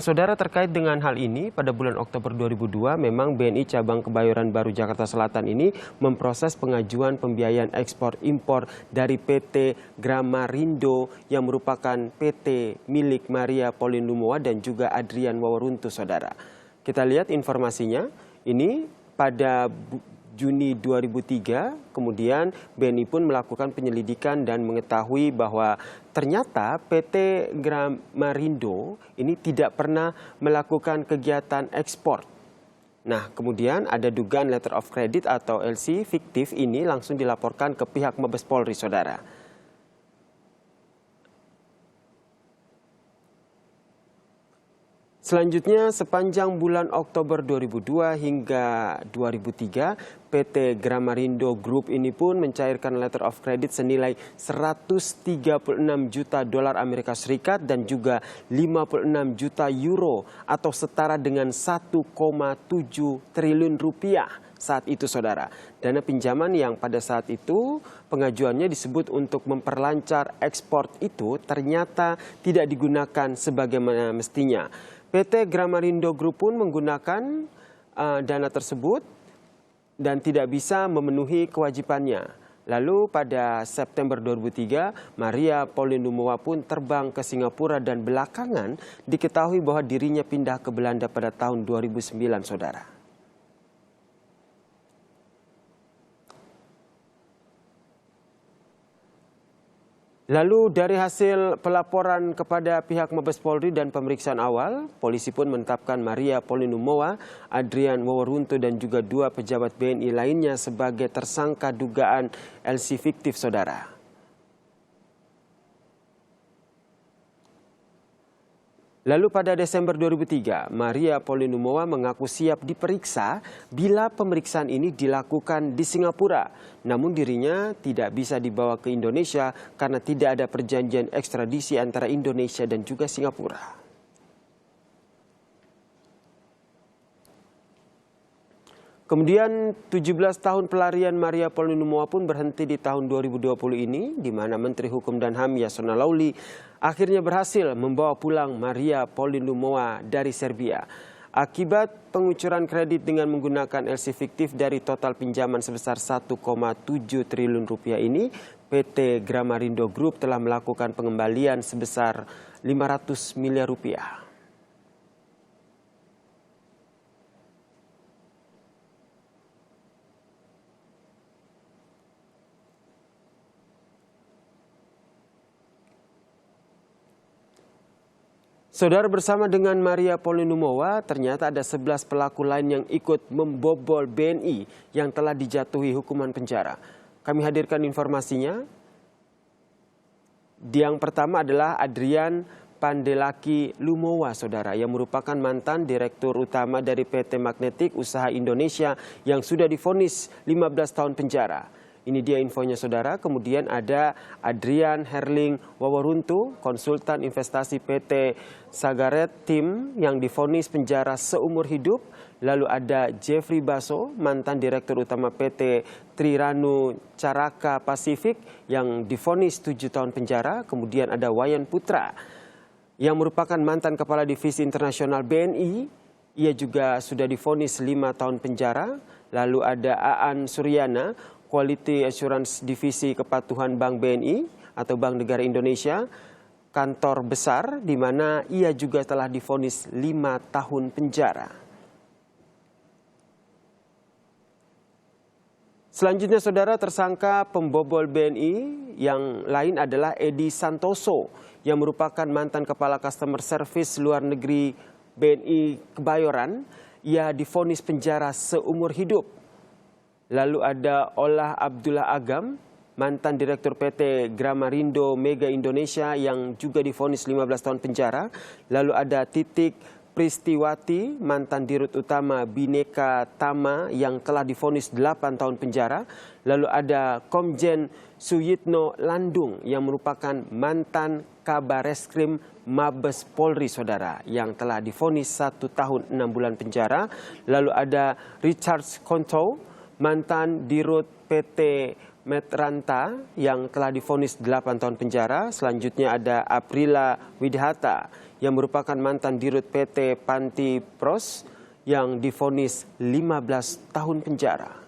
Saudara, terkait dengan hal ini, pada bulan Oktober 2002 memang BNI Cabang Kebayoran Baru Jakarta Selatan ini memproses pengajuan pembiayaan ekspor impor dari PT Gramarindo yang merupakan PT milik Maria Pauline Lumowa dan juga Adrian Waworuntu, Saudara. Kita lihat informasinya, ini pada Juni 2003, kemudian BNI pun melakukan penyelidikan dan mengetahui bahwa ternyata PT Gramarindo ini tidak pernah melakukan kegiatan ekspor. Nah, kemudian ada dugaan letter of credit atau LC fiktif ini langsung dilaporkan ke pihak Mabes Polri, Saudara. Selanjutnya, sepanjang bulan Oktober 2002 hingga 2003, PT Gramarindo Group ini pun mencairkan letter of credit senilai 136 juta dolar Amerika Serikat dan juga 56 juta euro atau setara dengan 1,7 triliun rupiah saat itu, Saudara. Dana pinjaman yang pada saat itu pengajuannya disebut untuk memperlancar ekspor itu ternyata tidak digunakan sebagaimana mestinya. PT Gramarindo Group pun menggunakan dana tersebut dan tidak bisa memenuhi kewajibannya. Lalu pada September 2003, Maria Pauline Lumowa pun terbang ke Singapura dan belakangan diketahui bahwa dirinya pindah ke Belanda pada tahun 2009, Saudara. Lalu dari hasil pelaporan kepada pihak Mabes Polri dan pemeriksaan awal, polisi pun menetapkan Maria Pauline Lumowa, Adrian Waworuntu dan juga 2 pejabat BNI lainnya sebagai tersangka dugaan LC fiktif, Saudara. Lalu pada Desember 2003, Maria Pauline Lumowa mengaku siap diperiksa bila pemeriksaan ini dilakukan di Singapura. Namun dirinya tidak bisa dibawa ke Indonesia karena tidak ada perjanjian ekstradisi antara Indonesia dan juga Singapura. Kemudian 17 tahun pelarian Maria Pauline Lumowa pun berhenti di tahun 2020 ini, di mana Menteri Hukum dan HAM Yasona Lawli akhirnya berhasil membawa pulang Maria Pauline Lumowa dari Serbia. Akibat pengucuran kredit dengan menggunakan LC fiktif dari total pinjaman sebesar 1,7 triliun rupiah ini, PT Gramarindo Group telah melakukan pengembalian sebesar 500 miliar rupiah. Saudara, bersama dengan Maria Pauline Lumowa, ternyata ada 11 pelaku lain yang ikut membobol BNI yang telah dijatuhi hukuman penjara. Kami hadirkan informasinya. Yang pertama adalah Adrian Pandelaki Lumowa, Saudara, yang merupakan mantan Direktur Utama dari PT Magnetik Usaha Indonesia yang sudah divonis 15 tahun penjara. Ini dia infonya, Saudara. Kemudian ada Adrian Herling Waworuntu, konsultan investasi PT Sagaret Tim yang divonis penjara seumur hidup. Lalu ada Jeffrey Baso, mantan Direktur Utama PT Triranu Caraka Pasifik yang divonis 7 tahun penjara. Kemudian ada Wayan Putra yang merupakan mantan Kepala Divisi Internasional BNI. Ia juga sudah divonis 5 tahun penjara. Lalu ada Aan Suryana, Quality Assurance Divisi Kepatuhan Bank BNI atau Bank Negara Indonesia, kantor besar di mana ia juga telah divonis 5 tahun penjara. Selanjutnya, Saudara, tersangka pembobol BNI yang lain adalah Edi Santoso yang merupakan mantan Kepala Customer Service Luar Negeri BNI Kebayoran. Ia divonis penjara seumur hidup. Lalu ada Olah Abdullah Agam, mantan Direktur PT Gramarindo Mega Indonesia yang juga divonis 15 tahun penjara. Lalu ada Titik Pristiwati, mantan Dirut Utama Bhinneka Tama yang telah divonis 8 tahun penjara. Lalu ada Komjen Suyitno Landung yang merupakan mantan Kabareskrim Mabes Polri, Saudara, yang telah divonis 1 tahun 6 bulan penjara. Lalu ada Richard Konto, mantan Dirut PT Metranta yang telah divonis 8 tahun penjara. Selanjutnya ada Aprila Widhata yang merupakan mantan dirut PT Panti Pros yang divonis 15 tahun penjara.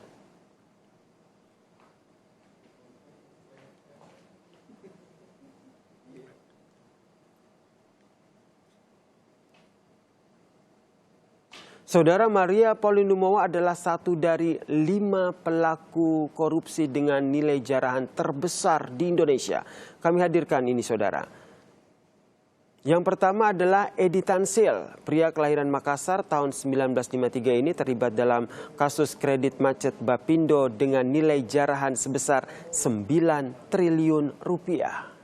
Saudara, Maria Pauline Lumowa adalah satu dari 5 pelaku korupsi dengan nilai jarahan terbesar di Indonesia. Kami hadirkan ini, saudara. Yang pertama adalah Edi Tansil, pria kelahiran Makassar tahun 1953 ini terlibat dalam kasus kredit macet Bapindo dengan nilai jarahan sebesar 9 triliun rupiah.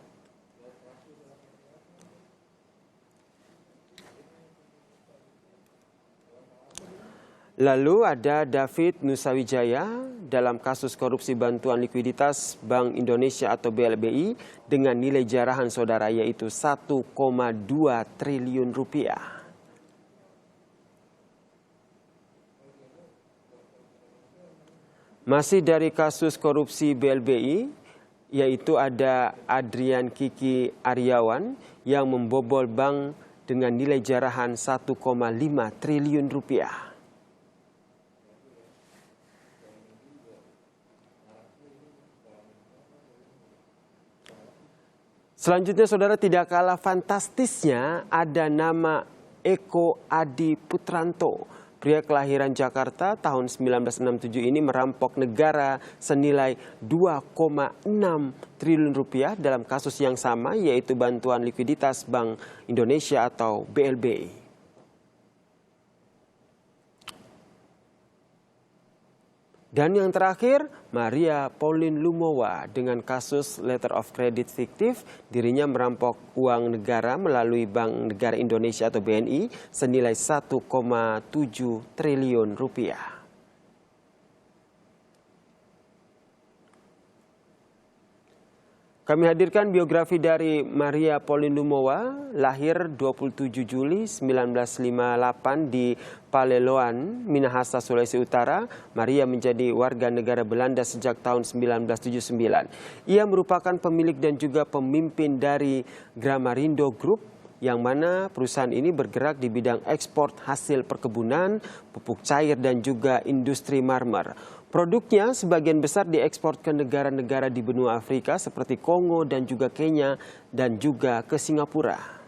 Lalu ada David Nusawijaya dalam kasus korupsi bantuan likuiditas Bank Indonesia atau BLBI dengan nilai jarahan saudara yaitu 1,2 triliun rupiah. Masih dari kasus korupsi BLBI, yaitu ada Adrian Kiki Aryawan yang membobol bank dengan nilai jarahan 1,5 triliun rupiah. Selanjutnya, saudara, tidak kalah fantastisnya ada nama Eko Adi Putranto. Pria kelahiran Jakarta tahun 1967 ini merampok negara senilai 2,6 triliun rupiah dalam kasus yang sama yaitu bantuan likuiditas Bank Indonesia atau BLBI. Dan yang terakhir, Maria Pauline Lumowa dengan kasus letter of credit fiktif, dirinya merampok uang negara melalui Bank Negara Indonesia atau BNI senilai 1,7 triliun rupiah. Kami hadirkan biografi dari Maria Pauline Lumowa, lahir 27 Juli 1958 di Paleloan, Minahasa, Sulawesi Utara. Maria menjadi warga negara Belanda sejak tahun 1979. Ia merupakan pemilik dan juga pemimpin dari Gramarindo Group, yang mana perusahaan ini bergerak di bidang ekspor hasil perkebunan, pupuk cair dan juga industri marmer. Produknya sebagian besar diekspor ke negara-negara di benua Afrika seperti Kongo dan juga Kenya dan juga ke Singapura.